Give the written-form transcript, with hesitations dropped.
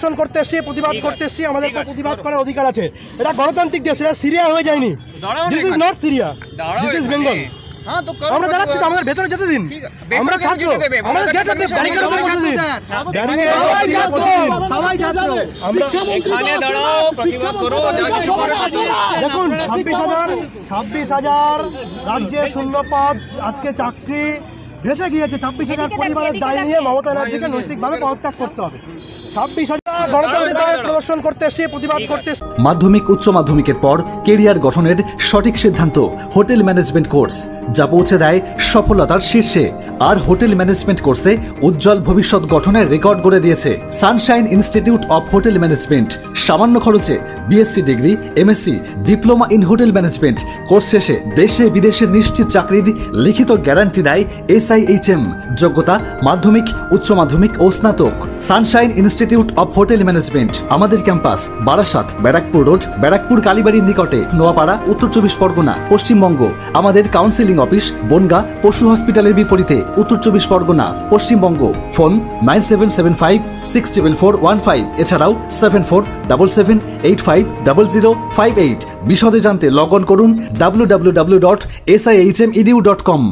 প্রদর্শন করতে এসেছি, প্রতিবাদ করতে এসেছি, আমাদের প্রতিবাদ করার অধিকার আছে। এটা গণতান্ত্রিক দেশ, এটা সিরিয়া হয়ে যায়নি। This is not Syria, this is Bengal. আমরা দাঁড়াচ্ছি তো, আমাদের ভেতরে যেতে দিন। আমরা ছাত্র, আমাদের গেট অফ ব্যারিকেড ওপেন করতে দিন। সবাই ছাত্র, আমরা এখানে দাঁড়াও, প্রতিবাদ করো, যা কিছু করো। দেখুন 26,000 রাজ্যে শূন্যপদ, আজকে চাকরি ভেসে গিয়েছে। 26,000 পরিবারের দায় নিয়ে মমতা ব্যানার্জিকে নৈতিকভাবে পদত্যাগ করতে হবে। 26,000 গণতান্ত্রিক প্রদর্শন করতে এসেছি, প্রতিবাদ করতে। মাধ্যমিক উচ্চ মাধ্যমিকের পর কেরিয়ার গঠনের সঠিক সিদ্ধান্ত হোটেল ম্যানেজমেন্ট কোর্স, যা পৌঁছে দেয় সফলতার শীর্ষে। আর হোটেল ম্যানেজমেন্ট কোর্সে উজ্জ্বল ভবিষ্যৎ গঠনের রেকর্ড গড়ে দিয়েছে Sunshine institute of hotel management. সামান্য খরচে BSc degree, MSc, diploma in hotel management course শেষে দেশে বিদেশে নিশ্চিত চাকরির লিখিত গ্যারান্টি দেয় SIHM। যোগ্যতা মাধ্যমিক, উচ্চ মাধ্যমিক ও স্নাতক। Sunshine institute of hotel management, আমাদের ক্যাম্পাস বারাসাত, ব্যারাকপুর রোড, ব্যারাকপুর কালীবাড়ির নিকটে, নোয়াপাড়া, উত্তর 24 পরগনা, পশ্চিমবঙ্গ। আমাদের কাউন্সিলিং অফিস বনগা পশু হসপিটালের বিপরীতে, উত্তর 24 পরগনা, পশ্চিমবঙ্গ। ফোন 9775674115, এছাড়াও 7477850058। বিশদে জানতে লগ অন করুন www.sihmedu.com।